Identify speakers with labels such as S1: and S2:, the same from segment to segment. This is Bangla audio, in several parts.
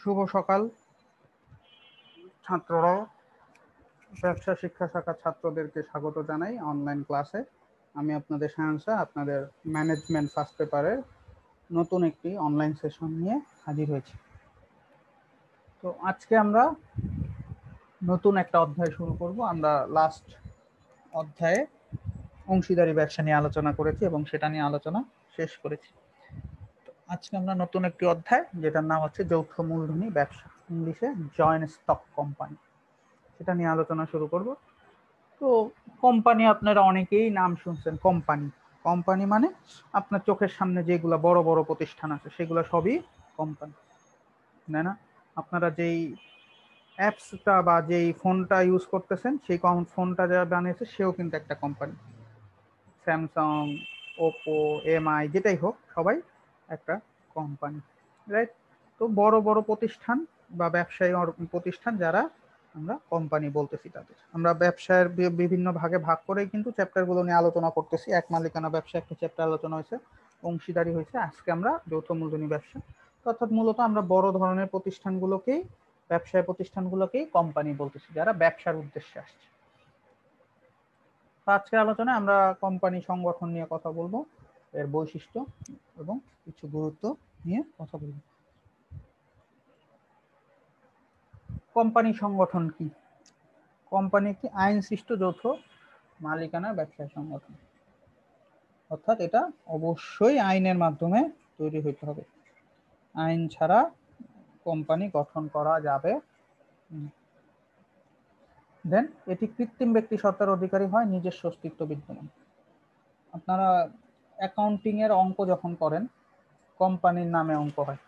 S1: শুভ সকাল ছাত্ররা, ব্যবসা শিক্ষা শাখার ছাত্রদেরকে স্বাগত জানাই অনলাইন ক্লাসে। আমি আপনাদের শাহানশা, আপনাদের ম্যানেজমেন্ট ফার্স্ট পেপারের নতুন একটি অনলাইন সেশন নিয়ে হাজির হয়েছি। তো আজকে আমরা নতুন একটা অধ্যায় শুরু করব। আমরা লাস্ট অধ্যায়ে অংশীদারি ব্যবসা নিয়ে আলোচনা করেছি এবং সেটা নিয়ে আলোচনা শেষ করেছি। আজকে আমরা নতুন একটি অধ্যায়, যেটার নাম হচ্ছে যৌথ মূলধনী ব্যবসা, ইংলিশে জয়েন্ট স্টক কোম্পানি, সেটা নিয়ে আলোচনা শুরু করব। তো কোম্পানি আপনারা অনেকেই নাম শুনছেন। কোম্পানি কোম্পানি মানে আপনার চোখের সামনে যেগুলো বড় বড় প্রতিষ্ঠান আছে সেগুলো সবই কোম্পানি, তাই না? আপনারা যেই অ্যাপসটা বা যেই ফোনটা ইউজ করতেছেন, সেই ফোনটা যারা বানিয়েছে সেও কিন্তু একটা কোম্পানি। স্যামসাং, ওপো, এমআই, যেটাই হোক সবাই একটা কোম্পানি, রাইট? তো বড় বড় প্রতিষ্ঠান বা ব্যবসায়ী প্রতিষ্ঠান যারা আমরা কোম্পানি বলতেছি, তাদের আমরা ব্যবসার বিভিন্ন ভাগে ভাগ করেই কিন্তু চ্যাপ্টারগুলো নিয়ে আলোচনা করতেছি। এক মালিকানা ব্যবসা একটা চ্যাপ্টার আলোচনা হয়েছে, অংশীদারি হয়েছে, আজকে আমরা যৌথ মূলধনী ব্যবসা। অর্থাৎ মূলত আমরা বড় ধরনের প্রতিষ্ঠানগুলোকেই, ব্যবসায় প্রতিষ্ঠানগুলোকেই কোম্পানি বলতেছি, যারা ব্যবসার উদ্দেশ্যে আসছে। আজকের আলোচনায় আমরা কোম্পানি সংগঠন নিয়ে কথা বলবো, এর বৈশিষ্ট্য এবং কিছু গুরুত্ব নিয়ে কথা বলবো। কোম্পানি সংগঠন কি? কোম্পানি একটি আইন সৃষ্ট যৌথ মালিকানার ব্যবসায় সংগঠন, অর্থাৎ এটা অবশ্যই আইনের মাধ্যমে তৈরি হইতে হবে। আইন ছাড়া কোম্পানি গঠন করা যাবে। দেন এটি কৃত্রিম ব্যক্তি সত্তার অধিকারী হয়, নিজস্ব অস্তিত্ব বিদ্যমান। আপনারা অ্যাকাউন্টিং এর অঙ্ক যখন করেন, কোম্পানির নামে অঙ্ক হয়,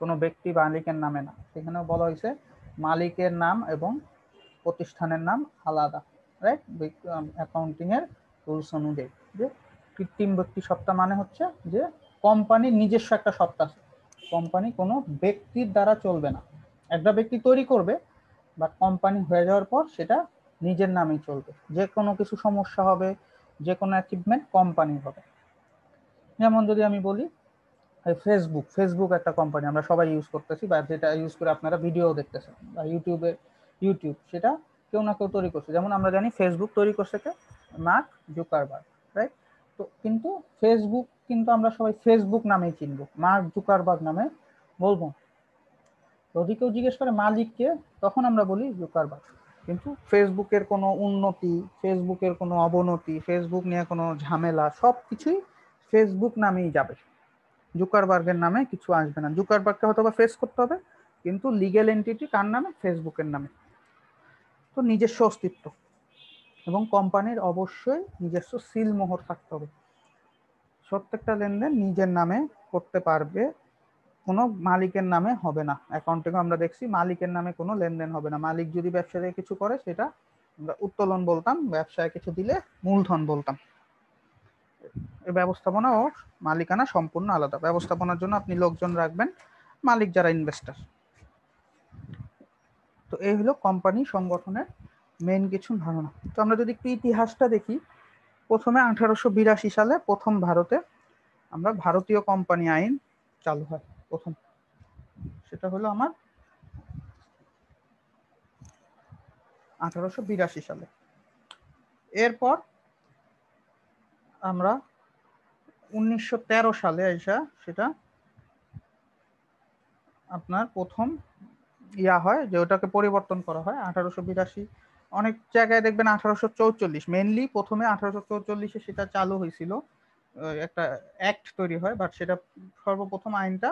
S1: কোনো ব্যক্তি মালিকের নামে না। সেখানেও বলা হয়েছে মালিকের নাম এবং প্রতিষ্ঠানের নাম আলাদা, রাইট? অ্যাকাউন্টিং এর রুলস অনুযায়ী যে কৃত্রিম ব্যক্তি সত্তা মানে হচ্ছে যে কোম্পানির নিজস্ব একটা সত্তা আছে, কোম্পানি কোনো ব্যক্তির দ্বারা চলবে না। একটা ব্যক্তি তৈরি করবে, বাট কোম্পানি হয়ে যাওয়ার পর সেটা নিজের নামেই চলবে। যে কোনো কিছু সমস্যা হবে, যে কোনো অ্যাচিভমেন্ট কোম্পানির হবে। যেমন যদি আমি বলি ফেসবুক, ফেসবুক একটা কোম্পানি, আমরা সবাই ইউজ করতেছি, বা যেটা ইউজ করে আপনারা ভিডিও দেখতেছেন, বা ইউটিউব সেটা কেউ না কেউ তৈরি করছে। যেমন আমরা জানি ফেসবুক তৈরি করছে কে? Mark Zuckerberg, right? তো কিন্তু ফেসবুক কিন্তু আমরা সবাই ফেসবুক নামেই চিনবো, মার্ক জুকারবার্গ নামে বলবো। যদি কেউ জিজ্ঞেস করে মালিককে, তখন আমরা বলি জুকারবার্গ। কিন্তু ফেসবুকের কোনো উন্নতি, ফেসবুকের কোনো অবনতি, ফেসবুক নিয়ে কোনো ঝামেলা, সবকিছুই ফেসবুক নামেই যাবে, জুকারবার্গের নামে কিছু আসবে না। জুকারবার্গকে হয়তো বা ফেস করতে হবে, কিন্তু লিগ্যাল এন্টিটি কার নামে? ফেসবুকের নামে। তো নিজস্ব অস্তিত্ব, এবং কোম্পানির অবশ্যই নিজস্ব সিল মোহর থাকতে হবে। প্রত্যেকটা লেনদেন নিজের নামে করতে পারবে, কোনো মালিকের নামে হবে না। অ্যাকাউন্টিংয়ে আমরা দেখছি মালিকের নামে কোনো লেনদেন হবে না। মালিক যদি ব্যবসায় কিছু করে সেটা আমরা উত্তোলন বলতাম, ব্যবসায় কিছু দিলে মূলধন বলতাম। ব্যবস্থাপনা ও মালিকানা সম্পূর্ণ আলাদা। ব্যবস্থাপনার জন্য আপনি লোকজন রাখবেন, মালিক যারা ইনভেস্টার। তো এই হলো কোম্পানি সংগঠনের মেইন কিছু ধারণা। তো আমরা যদি একটু ইতিহাসটা দেখি, প্রথমে 1882 সালে প্রথম ভারতে আমরা ভারতীয় কোম্পানি আইন চালু হয় প্রথম, সেটা হলো আমার 1882 সালে। এরপর আমরা 1913 সালে আইসা সেটা আপনার প্রথম হয়, যে ওটাকে পরিবর্তন করা হয় 1882। অনেক জায়গায় দেখবেন 1844, মেনলি প্রথমে 1844-এ সেটা চালু হয়েছিল, একটা অ্যাক্ট তৈরি হয়, বাট সেটা সর্বপ্রথম আইনটা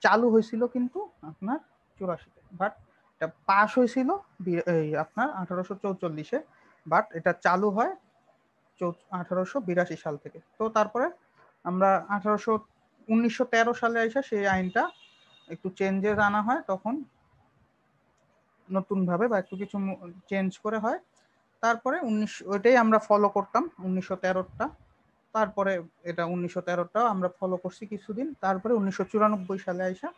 S1: চালু হয়েছিল কিন্তু আপনার 84-তে, বাট এটা পাস হয়েছিল আপনার 1844-এ, বাট এটা চালু হয় 1882 সাল থেকে। তো তারপরে আমরা 1913 সালে এসে সেই আইনটা একটু চেঞ্জেস আনা হয়, তখন নতুন ভাবে বা একটু কিছু চেঞ্জ করে হয়। তারপরে ওইটাই আমরা ফলো করতাম 1913টা। তারপরে এটা 1913টা আমরা ফলো করছি কিছুদিন। তারপরে 1994 সালে আইসা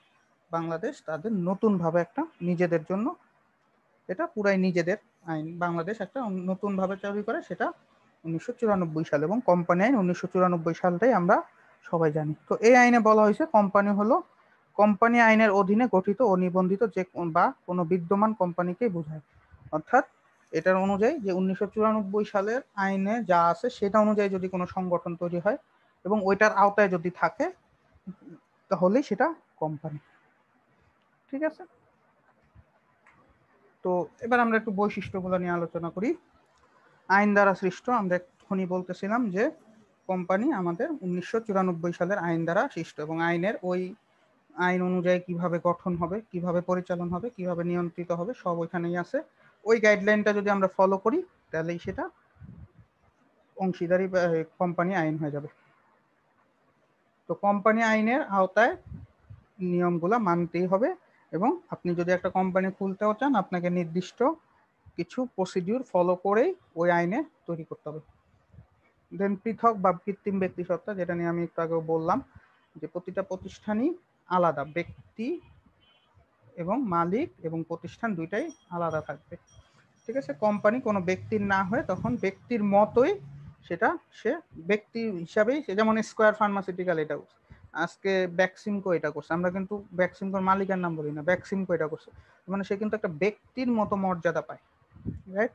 S1: বাংলাদেশ তাদের নতুন ভাবে একটা নিজেদের জন্য, এটা পুরাই নিজেদের আইন, বাংলাদেশ একটা নতুন ভাবে তৈরি করে, সেটা 1994 সালে। এবং কোম্পানি আইন 1994 সালটাই আমরা সবাই জানি। তো এই আইনে বলা হয়েছে কোম্পানি হলো কোম্পানি আইনের অধীনে গঠিত ও নিবন্ধিত যে বা কোনো বিদ্যমান কোম্পানিকেই বোঝায়। অর্থাৎ এটার অনুযায়ী যে 1994 সালের আইনে যা আছে সেটা অনুযায়ী যদি কোনো সংগঠন তৈরি হয় এবং ওইটার আওতায় যদি থাকে তাহলেই সেটা কোম্পানি। ঠিক আছে, তো এবার আমরা একটু বৈশিষ্ট্যগুলো নিয়ে আলোচনা করি। আইন দ্বারা সৃষ্ট, আমরা এক্ষুনি বলতেছিলাম যে কোম্পানি আমাদের 1994 সালের আইন দ্বারা সৃষ্ট এবং আইনের ওই আইন অনুযায়ী কিভাবে গঠন হবে, কিভাবে পরিচালন হবে, কিভাবে নিয়ন্ত্রিত হবে সব ওইখানেই আছে। ওই গাইডলাইনটা যদি আমরা ফলো করি তাহলেই সেটা অংশীদারি কোম্পানি আইন হয়ে যাবে। তো কোম্পানি আইনের আওতায় নিয়মগুলো মানতেই হবে এবং আপনি যদি একটা কোম্পানি খুলতেও চান আপনাকে নির্দিষ্ট কিছু প্রসিডিউর ফলো করেই ওই আইনে তৈরি করতে হবে। দেন পৃথক বা কৃত্রিম ব্যক্তি সত্তা, যেটা নিয়ে আমি একটু আগেও বললাম যে প্রতিটা প্রতিষ্ঠানই আলাদা, ব্যক্তি এবং মালিক এবং প্রতিষ্ঠান দুইটাই আলাদা থাকবে। ঠিক আছে, কোম্পানি কোনো ব্যক্তির না হয়ে তখন ব্যক্তির মতোই সেটা সে ব্যক্তি হিসাবেই, সে যেমন স্কয়ার ফার্মাসিউটিক্যাল এটা করছে, আজকে ভ্যাকসিনকো এটা করছে, আমরা কিন্তু ভ্যাকসিনকোর মালিকের নাম বলি না, ভ্যাকসিনকো এটা করছে, মানে সে কিন্তু একটা ব্যক্তির মতো মর্যাদা পায়, রাইট?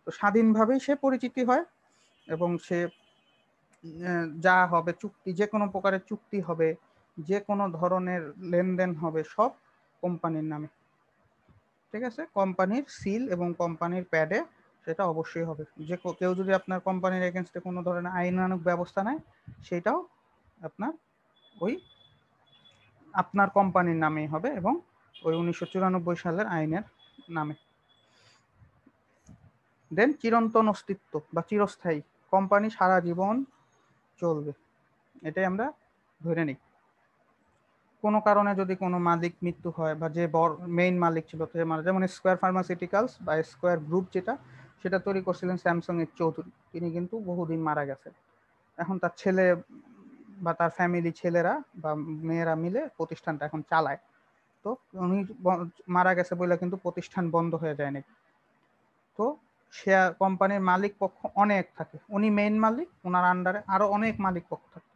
S1: তো স্বাধীনভাবেই সে পরিচিতি হয় এবং সে যা হবে চুক্তি, যে কোনো প্রকারের চুক্তি হবে, যে কোনো ধরনের লেনদেন হবে সব কোম্পানির নামে। ঠিক আছে, কোম্পানির সিল এবং কোম্পানির প্যাডে সেটা অবশ্যই হবে। যে কেউ যদি আপনার কোম্পানির এগেনস্টে কোনো ধরনের আইনানুগ ব্যবস্থা নেয় সেটাও আপনার ওই আপনার কোম্পানির নামেই হবে এবং ওই 1994 সালের আইনের নামে। দেন চিরন্তন অস্তিত্ব বা চিরস্থায়ী, কোম্পানি সারা জীবন চলবে, এটাই আমরা ধরে নিই। কোনো কারণে যদি কোনো মালিক মৃত্যু হয় বা যে মেইন মালিক ছিল সে মারা, যেমন স্কয়ার ফার্মাসিউটিক্যালস বা স্কয়ার গ্রুপ যেটা, সেটা তৈরি করছিলেন স্যামসাং এর চৌধুরী, তিনি কিন্তু বহুদিন মারা গেছেন। এখন তার ছেলে বা তার ফ্যামিলি, ছেলেরা বা মেয়েরা মিলে প্রতিষ্ঠানটা এখন চালায়। তো উনি মারা গেছে বলে কিন্তু প্রতিষ্ঠান বন্ধ হয়ে যায়নি। তো শেয়ার কোম্পানির মালিক পক্ষ অনেক থাকে, উনি মেইন মালিক, ওনার আন্ডারে আরো অনেক মালিক পক্ষ থাকে,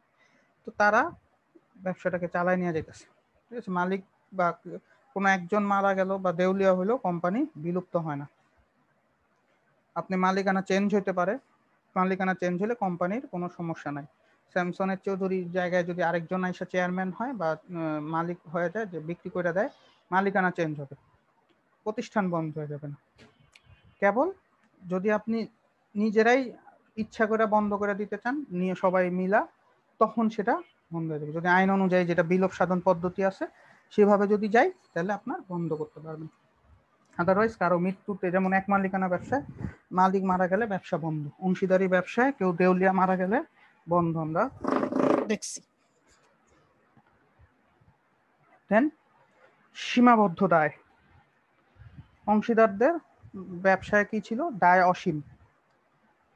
S1: তো তারা ব্যবসাটাকে চালায় নিয়ে যেতেছে। ঠিক আছে, মালিক বা কোনো একজন মারা গেল বা দেউলিয়া হইলেও কোম্পানি বিলুপ্ত হয় না। আপনি মালিকানা চেঞ্জ হইতে পারে, মালিকানা চেঞ্জ হলে কোম্পানির কোনো সমস্যা নাই। স্যামসনের চৌধুরীর জায়গায় যদি আরেকজন আইসা চেয়ারম্যান হয় বা মালিক হয়ে যায়, যে বিক্রি করে দেয়, মালিকানা চেঞ্জ হবে, প্রতিষ্ঠান বন্ধ হয়ে যাবে না। কেবল যদি আপনি নিজেরাই ইচ্ছা করে বন্ধ করে দিতে চান নিয়ে সবাই মিলা, তখন সেটা বন্ধ হয়ে যাবে। যদি আইন অনুযায়ী যেটা বিলোপ সাধন পদ্ধতি আছে সেভাবে যদি যাই তাহলে আপনার বন্ধ করতে পারবেন। আদারওয়াইজ কারো মৃত্যুতে, যেমন এক মালিকানা ব্যবসায় মালিক মারা গেলে ব্যবসা বন্ধ, অংশীদারি ব্যবসায় কেউ দেউলিয়া মারা গেলে বন্ধ, আমরা দেখছি। দেন সীমাবদ্ধ দায়, অংশীদারদের ব্যবসায় কি ছিল, দায় অসীম।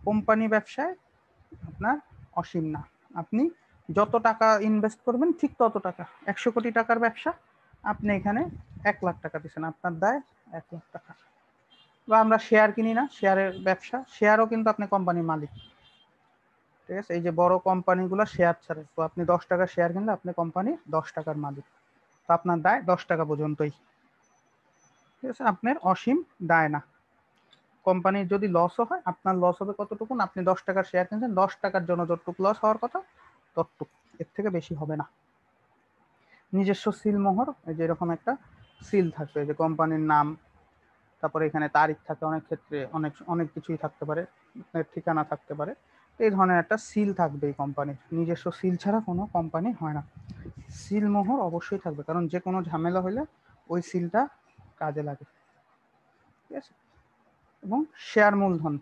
S1: কোম্পানি ব্যবসায় আপনার অসীম না, আপনি যত টাকা ইনভেস্ট করবেন ঠিক তত টাকা। 100 কোটি টাকার ব্যবসা, আপনি এখানে 1 লাখ টাকা দিচ্ছেন, আপনার দায় 1 লাখ টাকা। বা আমরা শেয়ার কিনি না, শেয়ারের ব্যবসা, শেয়ারও কিন্তু আপনি কোম্পানির মালিক। ঠিক আছে, এই যে বড় কোম্পানিগুলো শেয়ার ছাড়ে, তো আপনি 10 টাকা শেয়ার কিনলে আপনি কোম্পানির 10 টাকার মালিক, তো আপনার দায় 10 টাকা পর্যন্তই। ঠিক আছে, আপনার অসীম দায় না। কোম্পানির যদি লসও হয়, আপনার লস হবে কতটুকুন, আপনি 10 টাকার শেয়ার কিনছেন, 10 টাকার জন্য যতটুকু লস হওয়ার কথা ততটুকু, এর থেকে বেশি হবে না। নিজস্ব সিল মোহর, এই যে এরকম একটা সিল থাকবে, যে কোম্পানির নাম, তারপরে এখানে তারিখ থাকে, অনেক ক্ষেত্রে অনেক অনেক কিছুই থাকতে পারে, ঠিকানা থাকতে পারে, এই ধরনের একটা সিল থাকবে এই কোম্পানির। নিজস্ব সিল ছাড়া কোনো কোম্পানি হয় না, সিল মোহর অবশ্যই থাকবে, কারণ যে কোনো ঝামেলা হলে ওই সিলটা কাজে লাগে। ঠিক আছে, এবং শেয়ার মূলধন,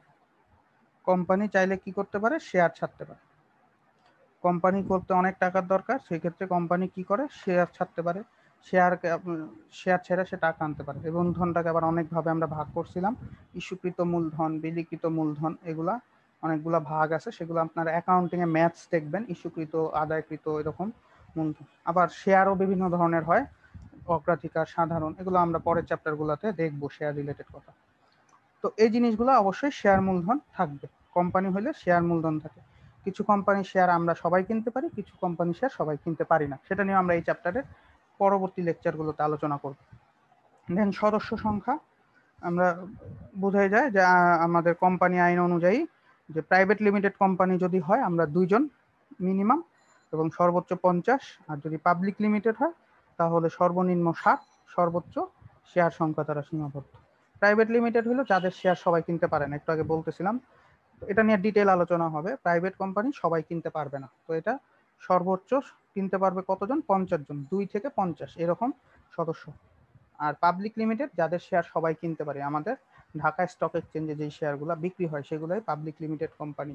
S1: কোম্পানি চাইলে কি করতে পারে, শেয়ার ছাড়তে পারে। কোম্পানি করতে অনেক টাকার দরকার, সেই ক্ষেত্রে কোম্পানি কি করে, শেয়ার ছাড়তে পারে, শেয়ারকে শেয়ার ছেড়ে সে টাকা আনতে পারে। এই মূলধনটাকে আবার অনেকভাবে আমরা ভাগ করছিলাম, ইস্যুকৃত মূলধন, বিলিকৃত মূলধন, এগুলা অনেকগুলা ভাগ আছে, সেগুলো আপনার অ্যাকাউন্টিংয়ে ম্যাথস দেখবেন, ইস্যুকৃত, আদায়কৃত, এরকম মূলধন। আবার শেয়ারও বিভিন্ন ধরনের হয়, অগ্রাধিকার, সাধারণ, এগুলো আমরা পরের চ্যাপ্টারগুলোতে দেখবো শেয়ার রিলেটেড কথা। তো এই জিনিসগুলো অবশ্যই শেয়ার মূলধন থাকবে, কোম্পানি হলে শেয়ার মূলধন থাকে। কিছু কোম্পানির শেয়ার আমরা সবাই কিনতে পারি, কিছু কোম্পানির শেয়ার সবাই কিনতে পারি না, সেটা নিয়ে আমরা এই চ্যাপ্টারে পরবর্তী লেকচারগুলোতে আলোচনা করব। দেন সদস্য সংখ্যা আমরা বোঝাই যায় যে আমাদের কোম্পানি আইন অনুযায়ী যে প্রাইভেট লিমিটেড কোম্পানি যদি হয় আমরা 2 জন মিনিমাম এবং সর্বোচ্চ 50, আর যদি পাবলিক লিমিটেড হয় তাহলে সর্বনিম্ন 60, সর্বোচ্চ শেয়ার সংখ্যা তারা সীমাবদ্ধ। প্রাইভেট লিমিটেড হলো যাদের শেয়ার সবাই কিনতে পারে না, একটু আগে বলতেছিলাম, এটা নিয়ে ডিটেল আলোচনা হবে। প্রাইভেট কোম্পানি সবাই কিনতে পারবে না, তো এটা সর্বোচ্চ কিনতে পারবে কতজন? 50 জন, 2 থেকে 50 এরকম সদস্য। আর পাবলিক লিমিটেড যাদের শেয়ার সবাই কিনতে পারে, আমাদের ঢাকা স্টক এক্সচেঞ্জে যেই শেয়ারগুলো বিক্রি হয় সেগুলোই পাবলিক লিমিটেড কোম্পানি।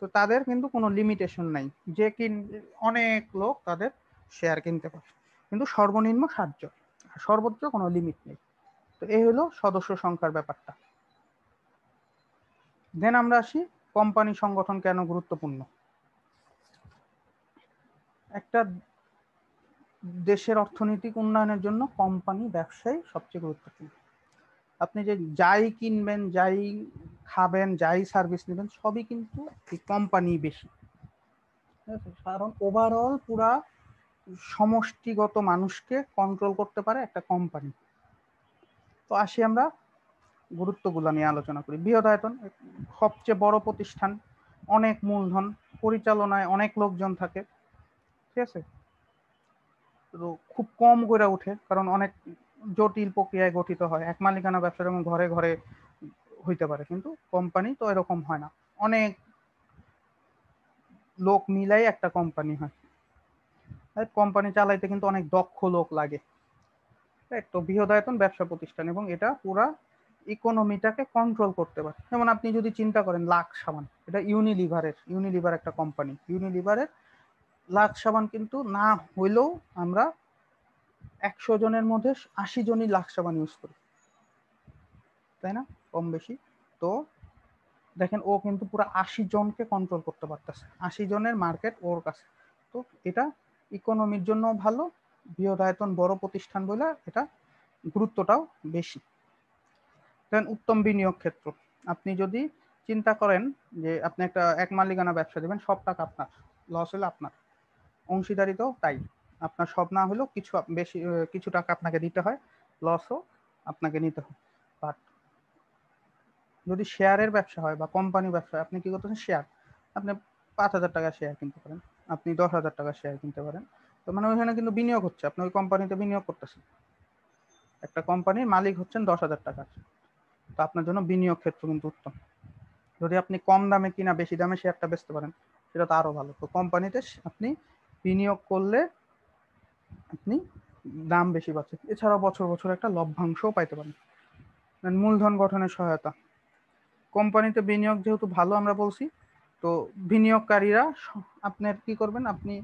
S1: তো তাদের কিন্তু কোনো লিমিটেশন নাই, যে অনেক লোক তাদের শেয়ার কিনতে পারে, কিন্তু সর্বনিম্ন 60 জন, সর্বোচ্চ কোনো লিমিট নেই। তো এই হলো সদস্য সংখ্যার ব্যাপারটা। দেন আমরা আসি কোম্পানি সংগঠন কেন গুরুত্বপূর্ণ। একটা দেশের অর্থনৈতিক উন্নয়নের জন্য কোম্পানি ব্যবসায় সবচেয়ে গুরুত্বপূর্ণ। আপনি যে যাই কিনবেন, যাই খাবেন, যাই সার্ভিস নেবেন, সবই কিন্তু এই কোম্পানি বেশি, কারণ ওভারঅল পুরা সমষ্টিগত মানুষকে কন্ট্রোল করতে পারে একটা কোম্পানি। তো আসি আমরা গুরুত্বগুলো নিয়ে আলোচনা করি। বৃহদায়তন, সবচেয়ে বড় প্রতিষ্ঠান, অনেক মূলধন, পরিচালনায় অনেক লোকজন থাকে, ঠিক আছে। তো খুব কম করে ওঠে, কারণ অনেক জটিল প্রক্রিয়ায় গঠিত হয়। এক মালিকানা ব্যবসা যেমন ঘরে ঘরে হইতে পারে, কিন্তু কোম্পানি তো এরকম হয় না, অনেক লোক মিলাই একটা কোম্পানি হয়। কোম্পানি চালাইতে কিন্তু অনেক দক্ষ লোক লাগে। তো বৃহদায়তন ব্যবসা প্রতিষ্ঠান, এবং এটা পুরা ইকোনমিটাকে কন্ট্রোল করতে পারে। যেমন আপনি যদি চিন্তা করেন লাক্স সাবান, এটা ইউনিলিভার একটা কোম্পানি। ইউনিলিভারের লাক্স সাবান কিন্তু না হইলেও আমরা 100 জনের মধ্যে 80 জনই লাক্স সাবান ইউজ করি, তাই না, কম বেশি। তো দেখেন ও কিন্তু পুরো 80 জনকে কন্ট্রোল করতে পারতেছে, 80 জনের মার্কেট ওর কাছে। তো এটা ইকোনমির জন্য ভালো, বৃহদায়তন বড় প্রতিষ্ঠান বলে এটা গুরুত্বটাও বেশি। দেন উত্তম বিনিয়োগ ক্ষেত্র। আপনি যদি চিন্তা করেন যে আপনি একটা এক মালিকানা ব্যবসা দেবেন, সব টাকা আপনার, লস হলে আপনার, অংশীদারিতাও তাই, আপনার সব না হলেও কিছু বেশি কিছু টাকা আপনাকে দিতে হয়, লসও আপনাকে নিতে হয়। বাট যদি শেয়ারের ব্যবসা হয় বা কোম্পানি ব্যবসা, আপনি কি করতেছেন, শেয়ার, আপনি 5,000 টাকা শেয়ার কিনতে পারেন, আপনি 10,000 টাকা শেয়ার কিনতে পারেন। তো মানে ওইখানে কিন্তু বিনিয়োগ হচ্ছে, আপনি ওই কোম্পানিতে বিনিয়োগ করতেছেন, একটা কোম্পানির মালিক হচ্ছেন 10,000 টাকার। তো আপনার জন্য বিনিয়োগ ক্ষেত্র কিন্তু উত্তম। যদি আপনি কম দামে কিনা বেশি দামে শেয়ারটা বেচতে পারেন, সেটা তো আরো ভালো। তো কোম্পানিতে আপনি বিনিয়োগ করলে আপনি দাম বেশি পাচ্ছেন, এছাড়াও বছর বছর একটা লভ্যাংশও পাইতে পারেন। মূলধন গঠনের সহায়তা, কোম্পানিতে বিনিয়োগ যেহেতু ভালো আমরা বলছি, তো বিনিয়োগকারীরা আপনার কি করবেন, আপনি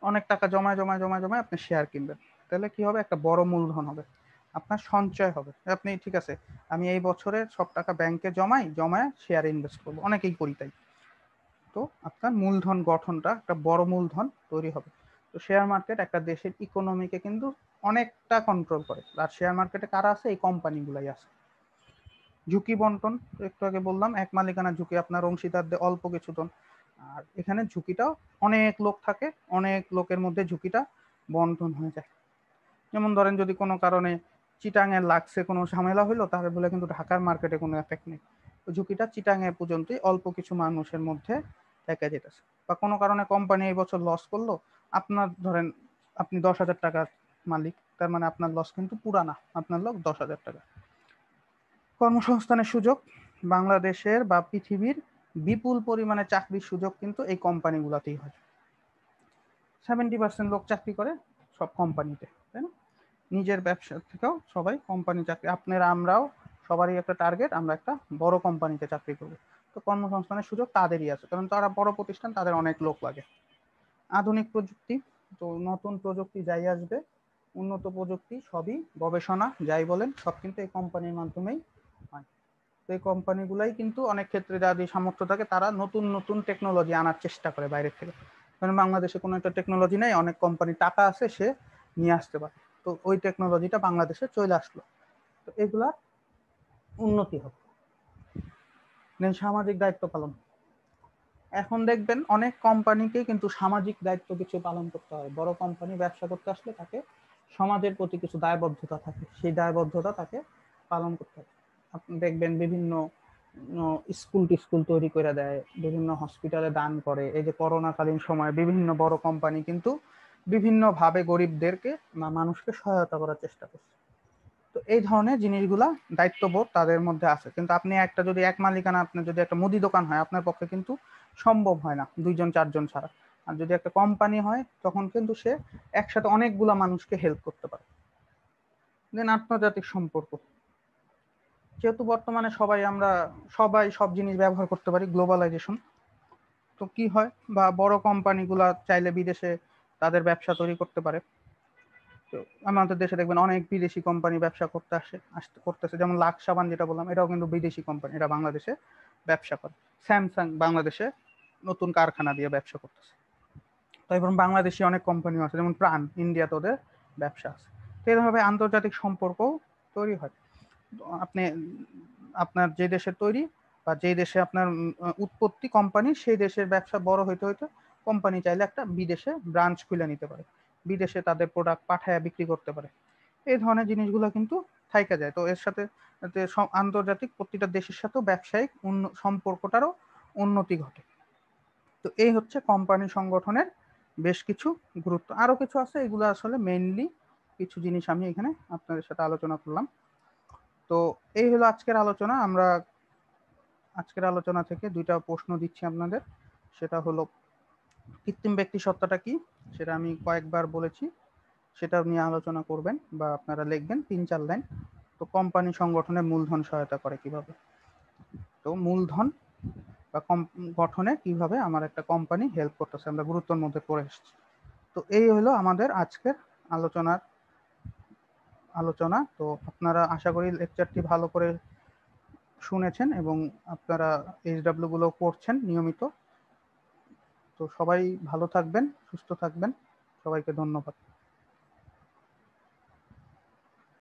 S1: অনেক টাকা জমায় জমায় জমায় জমায় আপনি শেয়ার কিনবেন, তাহলে কি হবে, একটা বড় মূলধন হবে, আপনার সঞ্চয় হবে। আপনি ঠিক আছে, আমি এই বছরে সব টাকা ব্যাংকে জমায় শেয়ারে ইনভেস্ট করবো, অনেকেই করি তাই। তো আপনার মূলধন গঠনটা একটা বড় মূলধন তৈরি হবে। তো শেয়ার মার্কেট একটা দেশের ইকোনমিকে কিন্তু অনেকটা কন্ট্রোল করে, আর শেয়ার মার্কেটে কারা আছে, এই কোম্পানিগুলাই আছে। ঝুঁকি বন্টন, একটু আগে বললাম এক মালিকানা ঝুঁকি, আপনার অংশীদারদের অল্প কিছু জন, আর এখানে ঝুঁকিটাও অনেক লোক থাকে, অনেক লোকের মধ্যে ঝুঁকিটা বন্টন হয়ে যায়। যেমন ধরেন যদি কোনো কারণে চিটাঙের লাগছে কোনো ঝামেলা হইলো, তাহলে বলে কিন্তু ঢাকার মার্কেটে কোনো এফেক্ট নেই, তো ঝুঁকিটা চিটাঙে পর্যন্তই অল্প কিছু মানুষের মধ্যে থেকে যেতেছে। বা কোনো কারণে কোম্পানি এই বছর লস করলো, আপনার ধরেন আপনি 10,000 টাকার মালিক, তার মানে আপনার লস কিন্তু পুরা না, আপনার লস 10,000 টাকা। কর্মসংস্থানের সুযোগ, বাংলাদেশের বা পৃথিবীর বিপুল পরিমাণে চাকরির সুযোগ কিন্তু এই কোম্পানিগুলোতেই হয়। 70% লোক চাকরি করে সব কোম্পানিতে, তাই না, নিজের ব্যবসা থেকেও সবাই কোম্পানি চাকরি, আপনারা আমরাও সবারই একটা টার্গেট, আমরা একটা বড় কোম্পানিতে চাকরি করব। তো কর্মসংস্থানের সুযোগ তাদেরই আছে, কারণ তারা বড় প্রতিষ্ঠান, তাদের অনেক লোক লাগে। আধুনিক প্রযুক্তি, তো নতুন প্রযুক্তি যাই আসবে, উন্নত প্রযুক্তি সবই গবেষণা যাই বলেন সব কিন্তু এই কোম্পানির মাধ্যমেই হয়। তো এই কোম্পানিগুলাই কিন্তু অনেক ক্ষেত্রে যাদের সামর্থ্য থাকে, তারা নতুন নতুন টেকনোলজি আনার চেষ্টা করে বাইরে থেকে, কারণ বাংলাদেশে কোনো একটা টেকনোলজি নেই, অনেক কোম্পানি টাকা আছে, সে নিয়ে আসতে পারে, তো ওই টেকনোলজিটা বাংলাদেশে চলে আসলো, তো এগুলা উন্নতি হবে। দেন সামাজিক দায়িত্ব পালন, এখন দেখবেন অনেক কোম্পানিকে কিন্তু সামাজিক দায়িত্ব কিছু পালন করতে হয়, বড় কোম্পানি ব্যবসা করতে আসলে তাকে সমাজের প্রতি কিছু দায়বদ্ধতা থাকে, সেই দায়বদ্ধতা তাকে পালন করতে হবে। আপনি দেখবেন বিভিন্ন স্কুল টিস্কুল তৈরি করে দেয়, বিভিন্ন হসপিটালে দান করে। এই যে করোনাকালীন সময়ে বিভিন্ন বড় কোম্পানি কিন্তু বিভিন্ন ভাবে গরিবদেরকে বা মানুষকে সহায়তা করার চেষ্টা করছে। তো এই ধরনের জিনিসগুলা দায়িত্ববোধ তাদের মধ্যে আছে। কিন্তু আপনি একটা যদি এক মালিকানা, আপনার যদি একটা মুদি দোকান হয়, আপনার পক্ষে কিন্তু সম্ভব হয় না 2 জন 4 জন ছাড়া। আর যদি একটা কোম্পানি হয় তখন কিন্তু সে একসাথে অনেকগুলা মানুষকে হেল্প করতে পারে। দেন আন্তর্জাতিক সম্পর্ক, যেহেতু বর্তমানে আমরা সবাই সব জিনিস ব্যবহার করতে পারি, গ্লোবালাইজেশন, তো কি হয় বা বড় কোম্পানিগুলা চাইলে বিদেশে তাদের ব্যবসা তৈরি করতে পারে। তো আমাদের দেশে দেখবেন অনেক বিদেশি কোম্পানি ব্যবসা করতেছে, যেমন লাক্স সাবান যেটা বললাম, এটাও কিন্তু বিদেশি কোম্পানি, এটা বাংলাদেশে ব্যবসা করে। স্যামসাং বাংলাদেশে নতুন কারখানা দিয়ে ব্যবসা করতেছে। তো এবং বাংলাদেশি অনেক কোম্পানিও আছে, যেমন প্রাণ, ইন্ডিয়াতে ওদের ব্যবসা আছে। তো এভাবে আন্তর্জাতিক সম্পর্ক তৈরি হয়। আপনি আপনার যে দেশে তৈরি বা যে দেশে আপনার উৎপত্তি কোম্পানি, সেই দেশের ব্যবসা বড় হইতে হইতে কোম্পানি চাইলে একটা বিদেশে ব্রাঞ্চ খুলে নিতে পারে, বিদেশে তাদের প্রোডাক্ট পাঠায় বিক্রি করতে পারে। এই ধরনের জিনিসগুলো কিন্তু থাইকা যায়। তো এর সাথে আন্তর্জাতিক প্রতিটা দেশের সাথেও ব্যবসায়িক সম্পর্কটারও উন্নতি ঘটে। তো এই হচ্ছে কোম্পানি সংগঠনের বেশ কিছু গুরুত্ব। আরো কিছু আছে, এগুলো আসলে মেইনলি কিছু জিনিস আমি এখানে আপনাদের সাথে আলোচনা করলাম। তো এই হলো আজকের আলোচনা। আমরা আজকের আলোচনা থেকে 2টা প্রশ্ন দিচ্ছি আপনাদের। সেটা হলো কৃত্রিম ব্যক্তি সত্তাটা কি, সেটা আমি কয়েকবার বলেছি, সেটা নিয়ে আলোচনা করবেন বা আপনারা লিখবেন 3-4 লাইন। তো কোম্পানি সংগঠনে মূলধন সহায়তা করে কিভাবে, তো মূলধন বা গঠনে কিভাবে আমার একটা কোম্পানি হেল্প করতেছে, আমরা গুরুত্বের মধ্যে পড়ে এসেছি। তো এই হলো আমাদের আজকের আলোচনা। তো আপনারা আশা করি লেকচারটি ভালো করে শুনেছেন এবং আপনারা এইচডব্লিউ গুলো করছেন নিয়মিত। তো সবাই ভালো থাকবেন, সুস্থ থাকবেন, সবাইকে ধন্যবাদ।